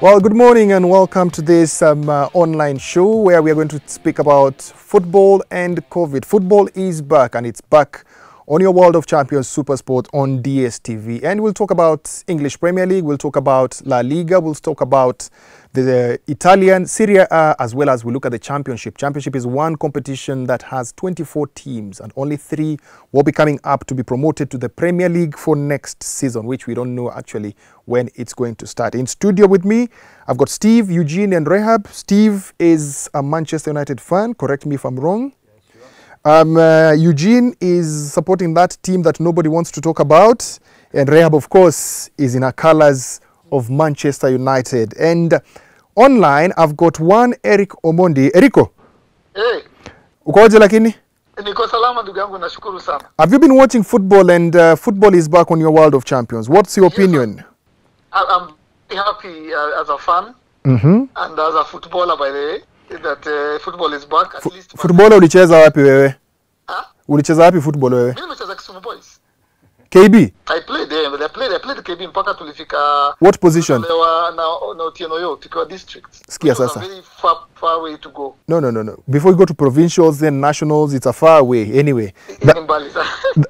Well, good morning and welcome to this online show where we are going to speak about football and COVID. Football is back, and it's back on your World of Champions Super Sport on DSTV. And we'll talk about English Premier League, we'll talk about La Liga, we'll talk about the Italian Serie A, as well as we look at the Championship. Championship is one competition that has 24 teams, and only 3 will be coming up to be promoted to the Premier League for next season, which we don't know actually when it's going to start. In studio with me, I've got Steve, Eugene, and Rehab. Steve is a Manchester United fan. Correct me if I'm wrong. Eugene is supporting that team that nobody wants to talk about. And Rehab, of course, is in our colors of Manchester United. And online, I've got one Eric Omondi. Eriko. Hey. Ukoje lakini? Niko salama ndugu yangu, nashukuru sana. Have you been watching football, and football is back on your World of Champions? What's your opinion? I'm happy as a fan and as a footballer, by the way, that football is back. At least Footballer ulicheza wapi wewe? Huh? Ulicheza wapi football wewe? Mimi nimecheza Kisumu Boys. KB? I played there, but I played KB mpaka tulifika. What position? Na Otieno yo, tukiwa district. Sikia sasa. Very far way to go. No. Before you go to provincials, then nationals, it's a far way. Anyway,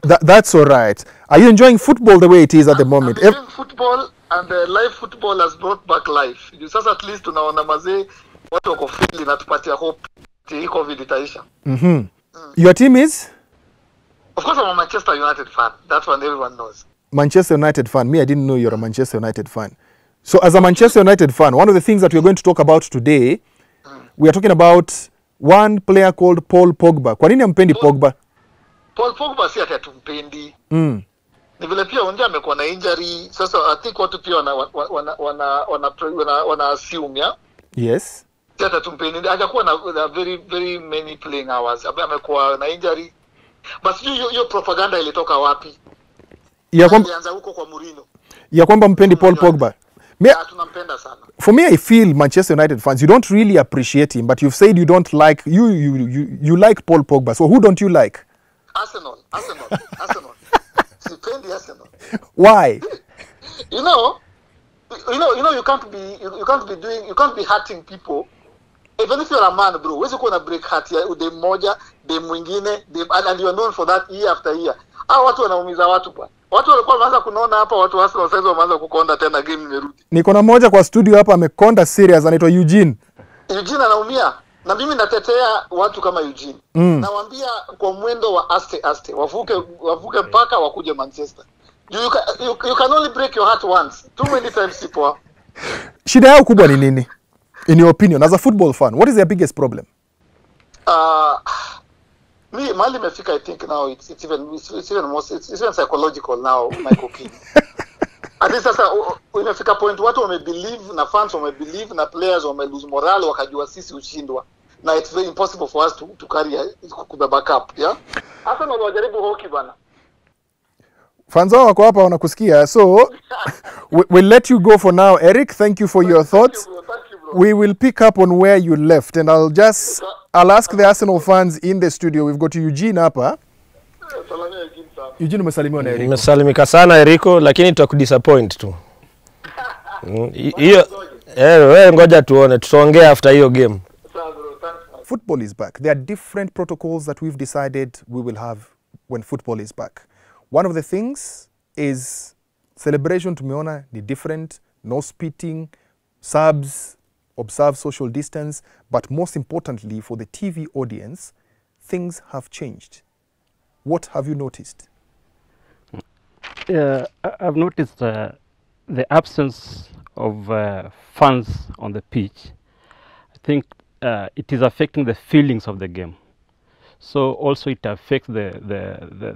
that's all right. Are you enjoying football the way it is at the moment? I'm enjoying football, and live football has brought back life. Sasa at least tunaona mazee watu wako free na tupatia hope hii COVID itaisha. Your team is? Of course, I'm a Manchester United fan. That's what everyone knows. Manchester United fan. Me, I didn't know you're a Manchester United fan. So as a Manchester United fan, one of the things that we're going to talk about today, we are talking about one player called Paul Pogba. Kwa nini hampendi Pogba? Paul Pogba si ati hatumpendi. Ni vile pia unja amekuwa na injury. Sasa I think watu pia wana assume ya. Yes. Si ati hatumpendi. Hajakuwa na very many playing hours. Amekuwa na injury. Basi hiyo propaganda ilitoka wapi? Ilianza huko kwa Mourinho. Ya kwamba mpendi Paul Pogba. Tunampenda sana. For me, I feel Manchester United fans, you don't really appreciate him, but you've said you don't like, you like Paul Pogba. So who don't you like? Arsenal. Sipendi Arsenal. Why? You can't be hurting people. Even if you're a man, bro, where's you gonna break heart ya dem moja, dem mwingine, and you're known for that year after year. Watu wanaumiza watu bwana. Watu walikuwa wanaanza kunaona hapa, watu Arsenal sasa wameanza kukonda tena, game imerudi. Niko na moja kwa studio hapa amekonda serious, anaitwa Eugene. Eugene anaumia. Na mimi natetea watu kama Eugene. Nawaambia kwa mwendo wa aste wavuke mpaka wakuje Manchester. You can only break your heart once. Too many times sipo. Shida yao kubwa ni nini? In your opinion, as a football fan, what is their biggest problem? Me, Mali Mefika, I think now it's even psychological now, Michael King. At least sasa imefika point watu wamebelieve na fans wamebelieve na players lose morale wakajua sisi ushindwa. Now it's very impossible for us to carry the backup, yeah? Hasa ndio wajaribu hockey bana. Fans wako hapa wanakusikia. So we'll let you go for now, Eric. Thank you for your thoughts. We will pick up on where you left, and I'll ask the Arsenal fans in the studio. We've got Eugene hapa. Eugene, umesalimiwa na Eriko. Nimesalimika sana Eriko, lakini tutakudisappoint tu. Hiyo wewe ngoja tuone, tutaongea after hiyo game. Football is back. There are different protocols that we've decided we will have when football is back. One of the things is celebration tumeona ni different, no spitting, subs, observe social distance, but most importantly for the TV audience, things have changed. What have you noticed? I've noticed the absence of fans on the pitch. I think it is affecting the feelings of the game. So also it affects the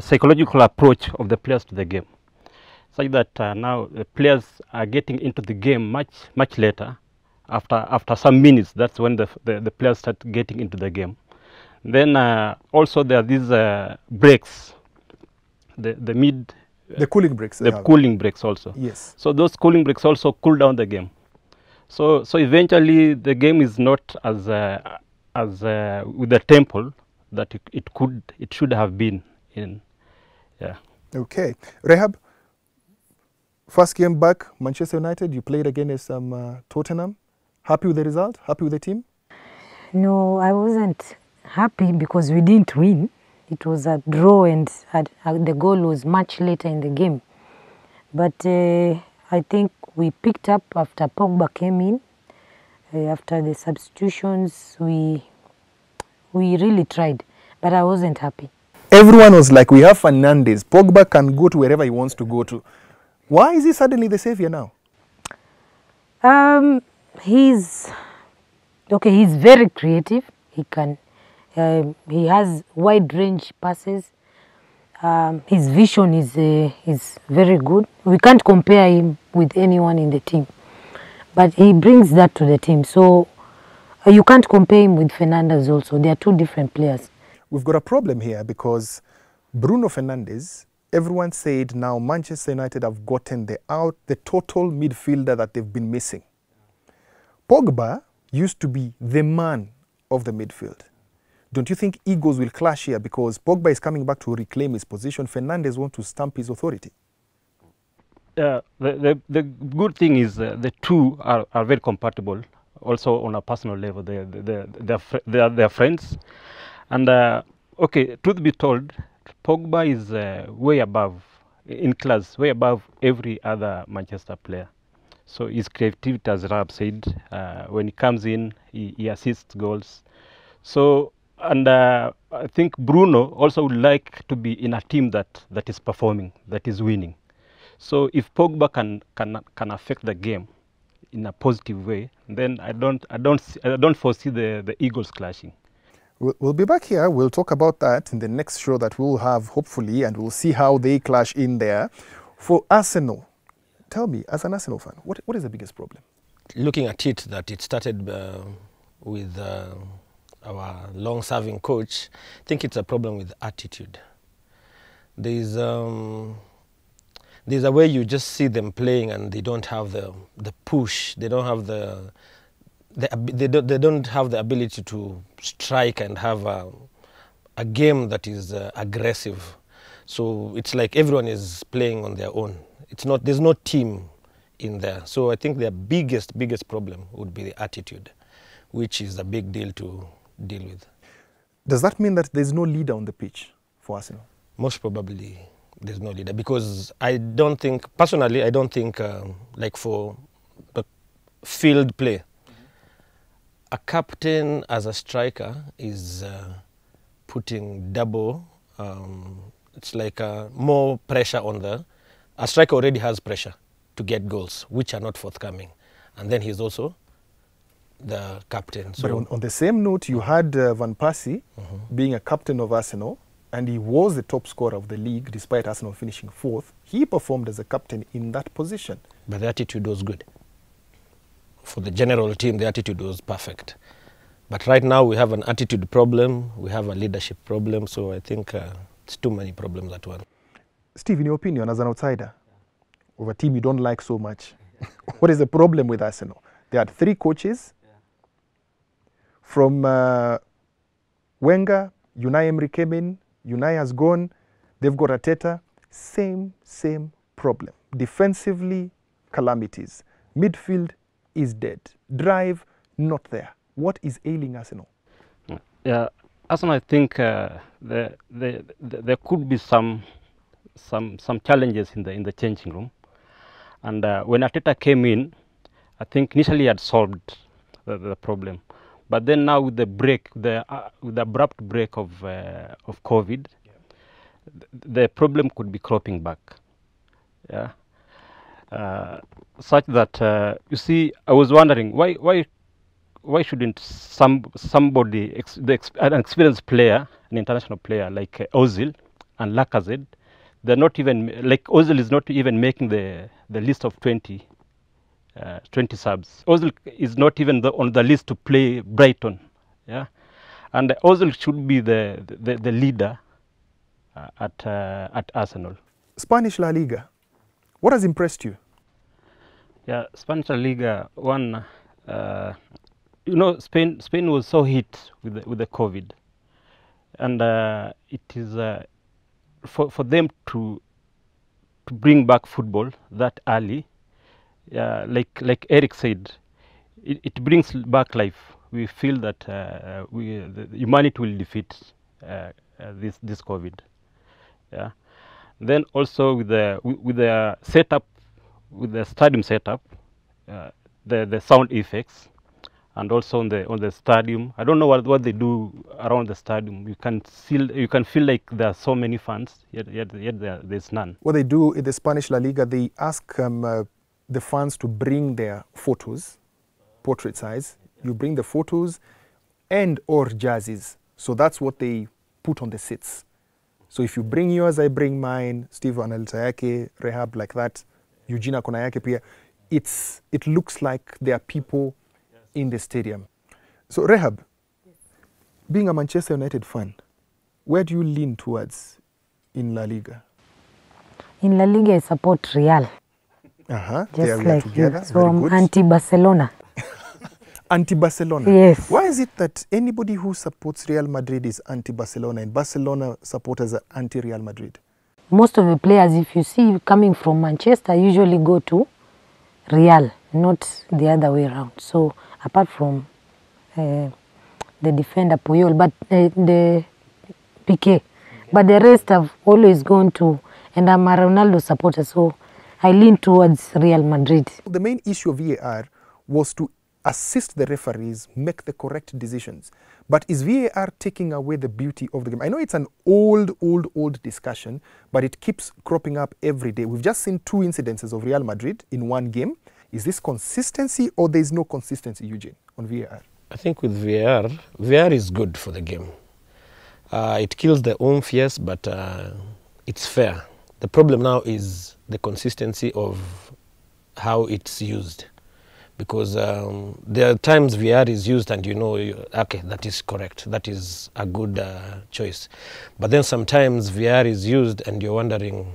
psychological approach of the players to the game. Such that now the players are getting into the game much later. After some minutes, that's when the players start getting into the game. Then also there are these breaks, the cooling breaks. The cooling breaks also. Yes. So those cooling breaks also cool down the game. So eventually the game is not as with the tempo that it should have been in. Yeah. Okay, Rehab. First game back, Manchester United, you played against Tottenham. Happy with the result? Happy with the team? No, I wasn't happy because we didn't win. It was a draw and the goal was much later in the game. But I think we picked up after Pogba came in. After the substitutions, we really tried, but I wasn't happy. Everyone was like, we have Fernandes. Pogba can go to wherever he wants to go to. Why is he suddenly the savior now? He's very creative. He has wide range passes. His vision is very good. We can't compare him with anyone in the team, but he brings that to the team. So you can't compare him with Fernandes also. They are two different players. We've got a problem here because Bruno Fernandes, everyone said now Manchester United have gotten the total midfielder that they've been missing. Pogba used to be the man of the midfield. Don't you think egos will clash here because Pogba is coming back to reclaim his position? Fernandes wants to stamp his authority. The good thing is the two are very compatible. Also on a personal level, they're friends. And okay, truth be told, Pogba is way above, in class, way above every other Manchester player. So his creativity, as Rab said, when he comes in, he assists goals. So, and I think Bruno also would like to be in a team that is performing, that is winning. So if Pogba can affect the game in a positive way, then I don't foresee the egos clashing. We'll be back here. We'll talk about that in the next show that we'll have, hopefully, and we'll see how they clash in there. For Arsenal, tell me, as an Arsenal fan, what is the biggest problem? Looking at it, that it started with our long-serving coach, I think it's a problem with attitude. There's a way you just see them playing and they don't have the push. They don't have they don't have the ability to strike and have a game that is aggressive. So it's like everyone is playing on their own. There's no team in there. So I think their biggest problem would be the attitude, which is a big deal to deal with. Does that mean that there's no leader on the pitch for Arsenal? Most probably there's no leader, because personally I don't think like for the field play, a captain as a striker is putting double, it's like more pressure on a striker already has pressure to get goals, which are not forthcoming. And then he's also the captain. So but on the same note, you had Van Persie being a captain of Arsenal, and he was the top scorer of the league despite Arsenal finishing 4th. He performed as a captain in that position. But the attitude was good. For the general team, the attitude was perfect. But right now we have an attitude problem, we have a leadership problem, so I think it's too many problems at once. Steve, in your opinion, as an outsider of a team you don't like so much, what is the problem with Arsenal? They had 3 coaches. From Wenger, Unai Emery came in, Unai has gone, they've got Arteta, same problem. Defensively, calamities. Midfield is dead. Drive, not there. What is ailing Arsenal? Yeah, Arsenal, I think there could be some challenges in the changing room. And when Arteta came in, I think initially he had solved the problem. But then now with the break, with the abrupt break of COVID, the problem could be cropping back. Yeah, such that you see, I was wondering why shouldn't somebody, an experienced player, an international player like Ozil and Lacazette, they're not even, like Ozil is not even making the list of 20 subs. Ozil is not even on the list to play Brighton, yeah, and Ozil should be the leader at Arsenal. Spanish La Liga, what has impressed you? Yeah, Spanish La Liga, one, you know, Spain was so hit with the COVID, and it is for them to to bring back football that early, like Eric said, it brings back life. We feel that the humanity will defeat this COVID. Yeah. Then also with the setup, with the stadium setup, the sound effects, and also on the stadium. I don't know what they do around the stadium. You can feel like there are so many fans, yet there's none. What they do in the Spanish La Liga, they ask the fans to bring their photos, portrait size. You bring the photos and or jerseys. So that's what they put on the seats. So if you bring yours, I bring mine, Steve analeta yake, Rehab like that, Eugenia kona yake pia. It looks like there are people in the stadium. So Rehab, being a Manchester United fan, where do you lean towards in La Liga? In La Liga, I support Real. Just Just we like are together. you. So Very I'm good. anti-Barcelona. Anti-Barcelona. Yes. Why is it that anybody who supports Real Madrid is anti-Barcelona and Barcelona supporters are anti-Real Madrid? Most of the players, if you see coming from Manchester, usually go to Real, not the other way around. So apart from the defender Puyol, but the Piqué, but the rest have always gone to, and I'm a Ronaldo supporter, so I lean towards Real Madrid. The main issue of VAR was to assist the referees make the correct decisions. But is VAR taking away the beauty of the game? I know it's an old discussion, but it keeps cropping up every day. We've just seen 2 incidences of Real Madrid in one game. Is this consistency or there's no consistency, Eugene, on VAR? I think with VAR is good for the game. It kills the oomph, yes, but it's fair. The problem now is the consistency of how it's used. Because there are times VR is used and you know, okay, that is correct, that is a good choice. But then sometimes VR is used and you're wondering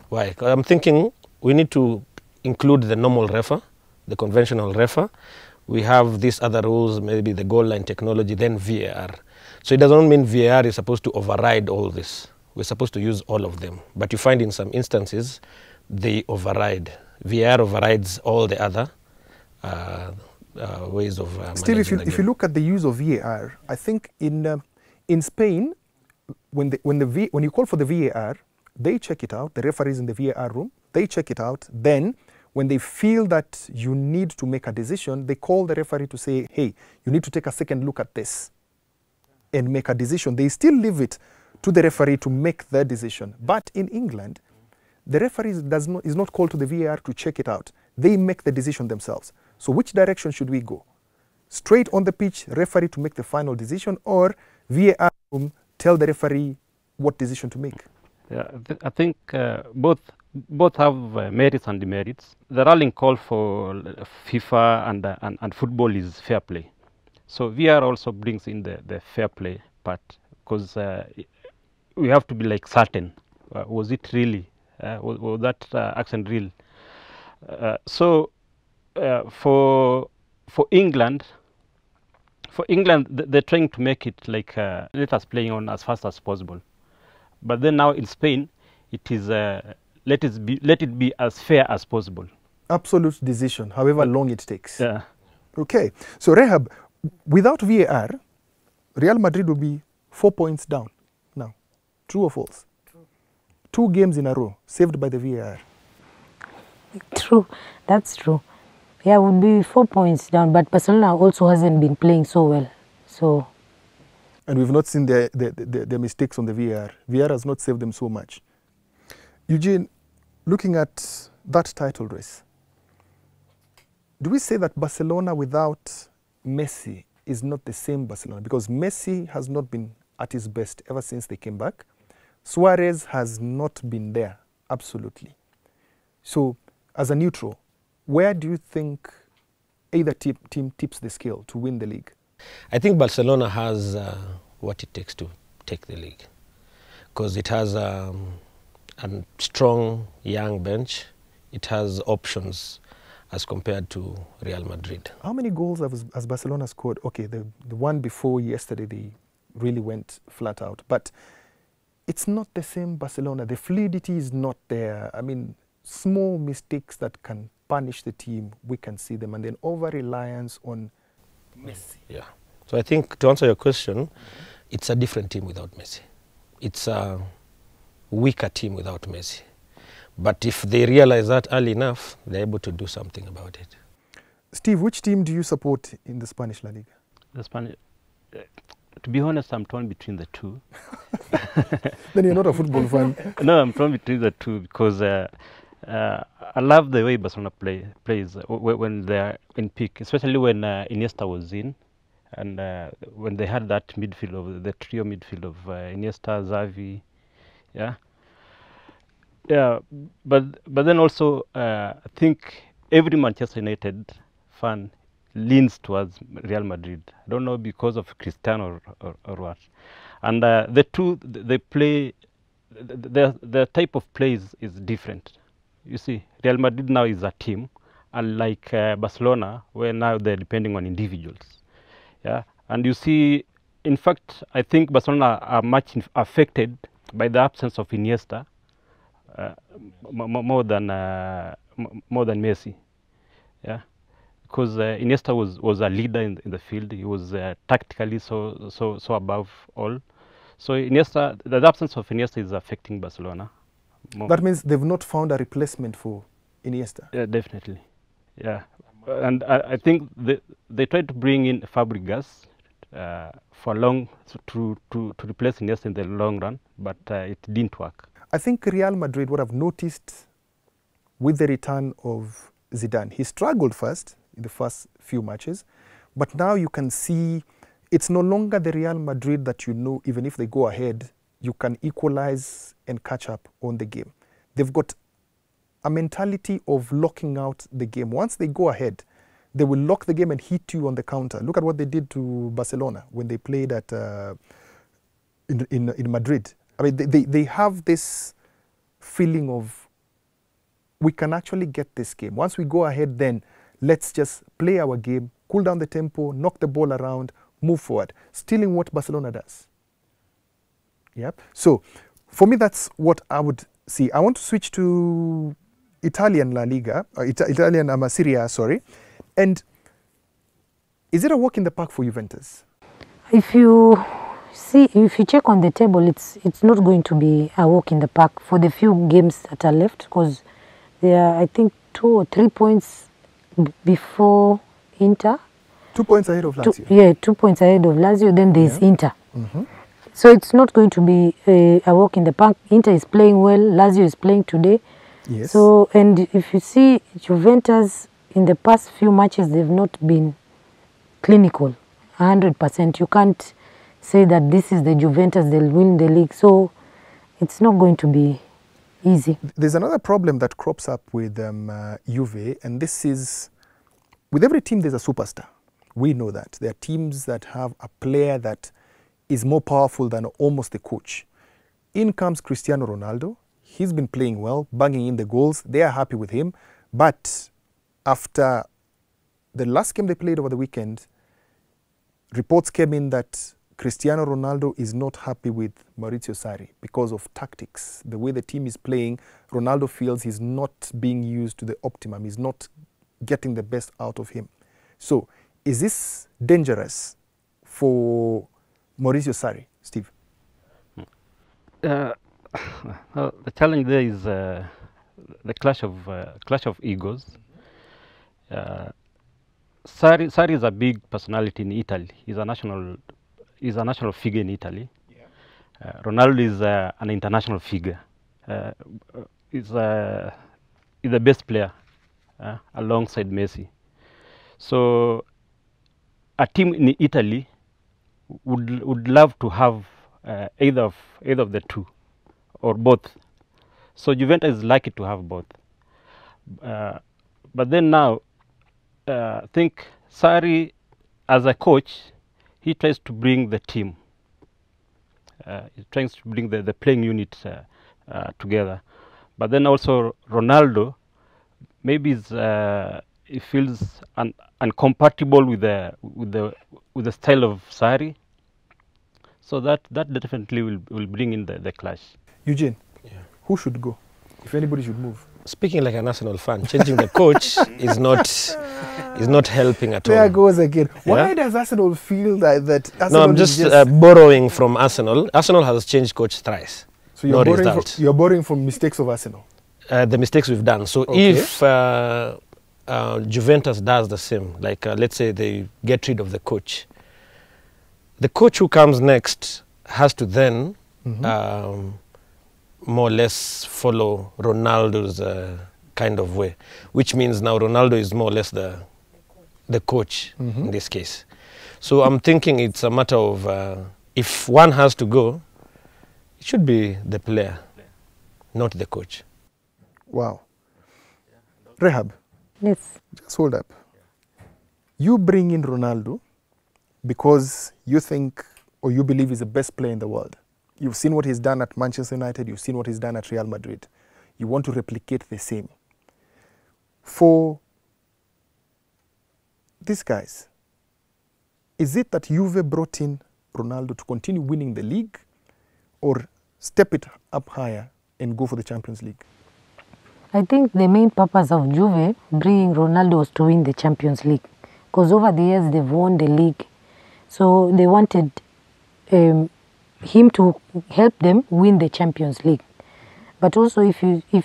why. I'm thinking we need to include the normal refer, the conventional refer. We have these other rules, maybe the goal line technology, then VAR. So it doesn't mean VAR is supposed to override all this. We're supposed to use all of them. But you find in some instances, they override. VAR overrides all the other ways of Steve, if you look at the use of VAR, I think in Spain, when you call for the VAR, they check it out. The referees in the VAR room, they check it out. Then, when they feel that you need to make a decision, they call the referee to say, "Hey, you need to take a second look at this and make a decision." They still leave it to the referee to make the decision. But in England, the referee is not called to the VAR to check it out. They make the decision themselves. So which direction should we go? Straight on the pitch, referee to make the final decision, or VAR tell the referee what decision to make? Yeah, I think both have merits and demerits. The rallying call for FIFA and football is fair play. So VAR also brings in the fair play part, because we have to be like certain. Was it really? Was that action real? For England, they're trying to make it like let us play on as fast as possible. But then now in Spain, it is let it be as fair as possible. Absolute decision, however long it takes. Yeah. Okay. So Rehab, without VAR, Real Madrid will be 4 points down now. True or false? True. 2 games in a row saved by the VAR. True, that's true. Yeah, would be 4 points down, but Barcelona also hasn't been playing so well. So, and we've not seen the mistakes on the VAR. VAR has not saved them so much. Eugene, looking at that title race, do we say that Barcelona without Messi is not the same Barcelona? Because Messi has not been at his best ever since they came back. Suarez has not been there, absolutely. So, as a neutral, where do you think either team tips the scale to win the league? I think Barcelona has what it takes to take the league, because it has a strong young bench. It has options as compared to Real Madrid. How many goals has Barcelona scored? Okay, the one before yesterday, they really went flat out. But it's not the same Barcelona. The fluidity is not there. I mean, small mistakes that can punish the team, we can see them, and then over-reliance on Messi. Yeah. So I think to answer your question, it's a different team without Messi. It's a weaker team without Messi. But if they realize that early enough, they're able to do something about it. Steve, which team do you support in the Spanish La Liga? The Spanish. To be honest, I'm torn between the two. Then you're not a football fan. No, I'm torn between the two because I love the way Barcelona plays when they're in peak, especially when Iniesta was in, and when they had that midfield of the trio midfield of Iniesta, Xavi, yeah. But then also I think every Manchester United fan leans towards Real Madrid. I don't know because of Cristiano or what. And the two, they play, the type of play is different. You see, Real Madrid now is a team, unlike Barcelona, where now they're depending on individuals. Yeah, and you see, in fact, I think Barcelona are much affected by the absence of Iniesta more than Messi. Yeah. Because Iniesta was a leader in the field. He was tactically so above all. So Iniesta, the absence of Iniesta is affecting Barcelona more. That means they've not found a replacement for Iniesta. Yeah, definitely. Yeah, and I think they tried to bring in Fabregas for to replace Iniesta in the long run, but it didn't work. I think Real Madrid, what I've noticed with the return of Zidane, he struggled first in the first few matches, but now you can see it's no longer the Real Madrid that you know, even if they go ahead, you can equalize and catch up on the game. They've got a mentality of locking out the game. Once they go ahead, they will lock the game and hit you on the counter. Look at what they did to Barcelona when they played at in Madrid. I mean, they have this feeling of, we can actually get this game. Once we go ahead, then let's just play our game, cool down the tempo, knock the ball around, move forward. Stealing what Barcelona does. Yeah. So for me, that's what I would see. I want to switch to Italian La Liga, Italian Serie A, sorry. And is it a walk in the park for Juventus? If you check on the table, it's not going to be a walk in the park for the few games that are left, because there are, I think, 2 or 3 points before Inter. 2 points ahead of Lazio. 2 points ahead of Lazio. Then there's Inter. Mm-hmm. So it's not going to be a walk in the park. Inter is playing well. Lazio is playing today. Yes. So, and if you see Juventus in the past few matches, they've not been clinical, 100%. You can't say that this is the Juventus, they'll win the league. So it's not going to be easy. There's another problem that crops up with Juve, and this is, with every team there's a superstar. We know that. There are teams that have a player that is more powerful than almost the coach. In comes Cristiano Ronaldo. He's been playing well, banging in the goals. They are happy with him. But after the last game they played over the weekend, reports came in that Cristiano Ronaldo is not happy with Maurizio Sarri because of tactics. The way the team is playing, Ronaldo feels he's not being used to the optimum. He's not getting the best out of him. So, is this dangerous for Maurizio Sarri, Steve? Well, the challenge there is the clash of egos. Sarri is a big personality in Italy. He's a national figure in Italy. Yeah. Ronaldo is an international figure. He's the best player alongside Messi. So a team in Italy would love to have either of the two or both. So Juventus is lucky to have both. But then now, I think Sarri, as a coach, he tries to bring the team. He tries to bring the playing unit together. But then also Ronaldo, maybe he feels incompatible with the style of Sarri. So that definitely will bring in the clash. Eugene, who should go? If anybody should move? Speaking like an Arsenal fan, changing the coach is not helping at all. There goes again. Why Yeah? does Arsenal feel that Arsenal No, I'm is just borrowing from Arsenal. Arsenal has changed coach thrice. so you're no borrowing, result. you're borrowing from mistakes of Arsenal? The mistakes we've done. So Okay. if Juventus does the same, like let's say they get rid of the coach who comes next has to then more or less follow Ronaldo's kind of way, which means now Ronaldo is more or less the coach in this case. So I'm thinking it's a matter of if one has to go, it should be the player, not the coach. Wow. Rehab, Yes. just hold up. You bring in Ronaldo because you think or you believe he's the best player in the world. You've seen what he's done at Manchester United. You've seen what he's done at Real Madrid. You want to replicate the same. For these guys, is it that Juve brought in Ronaldo to continue winning the league or step it up higher and go for the Champions League? I think the main purpose of Juve bringing Ronaldo was to win the Champions League, because over the years they've won the league. So they wanted him to help them win the Champions League. But also if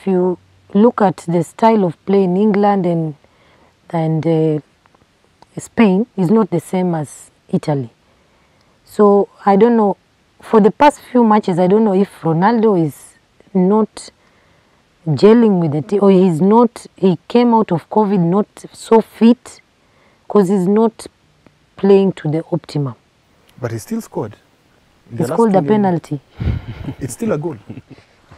you look at the style of play in England and Spain, is not the same as Italy. So I don't know, for the past few matches, I don't know if Ronaldo is not gelling with the team, or he came out of COVID not so fit, because he's not playing to the optimum. But he still scored. In the It's last called two a games. penalty. It's still a goal.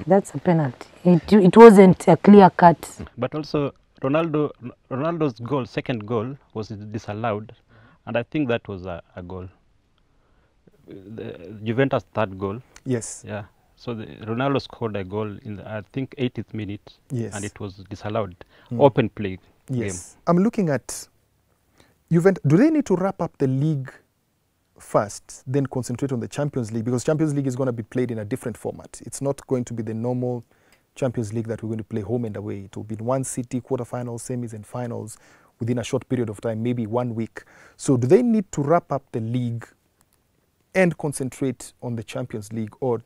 That's a penalty. It wasn't a clear cut. But also Ronaldo's goal, second goal, was disallowed, and I think that was a goal. The Juventus' third goal. Yes. Yeah. So Ronaldo scored a goal in the, I think 80th minute, Yes. and it was disallowed. Open play Yes. I'm looking at Juventus. Do they need to wrap up the league first, then concentrate on the Champions League? Because Champions League is going to be played in a different format. It's not going to be the normal Champions League that we're going to play home and away. It will be in one city, quarterfinals, semis, and finals within a short period of time, maybe 1 week. So do they need to wrap up the league and concentrate on the Champions League, or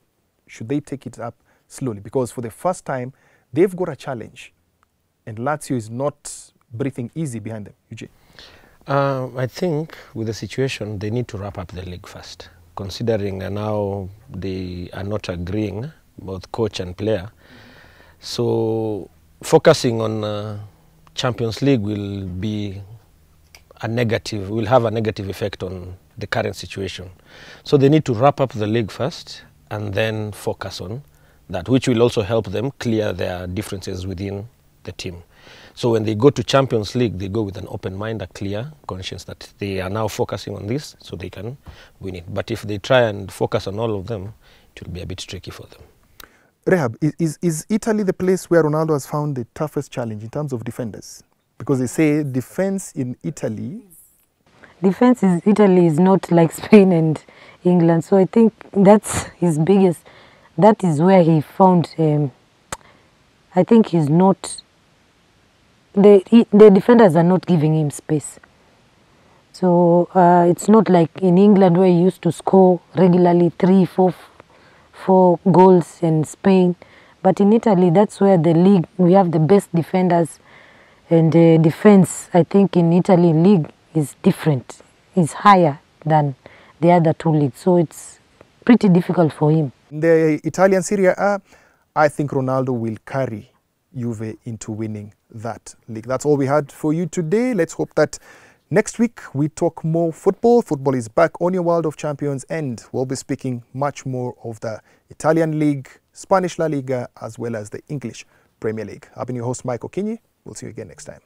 should they take it up slowly? Because for the first time, they've got a challenge, and Lazio is not breathing easy behind them. Eugene? I think with the situation, they need to wrap up the league first, considering now they are not agreeing, both coach and player. So focusing on Champions League will be will have a negative effect on the current situation. So they need to wrap up the league first and then focus on that, which will also help them clear their differences within the team. So when they go to Champions League, they go with an open mind, a clear conscience that they are now focusing on this so they can win it. But if they try and focus on all of them, it will be a bit tricky for them. Rehab, is Italy the place where Ronaldo has found the toughest challenge in terms of defenders? Because they say defense in Italy... Defense in Italy is not like Spain and England. So I think that's his biggest, that is where he found, I think he's not, the defenders are not giving him space. So it's not like in England where he used to score regularly 3, 4 goals, in Spain. But in Italy, that's where the league, we have the best defenders, and the defense, I think in Italy league is different, is higher than the other two leagues. So it's pretty difficult for him. In the Italian Serie A, I think Ronaldo will carry Juve into winning that league. That's all we had for you today. Let's hope that next week we talk more football. Football is back on your World of Champions, and we'll be speaking much more of the Italian League, Spanish La Liga, as well as the English Premier League. I've been your host, Mike Okinyi. We'll see you again next time.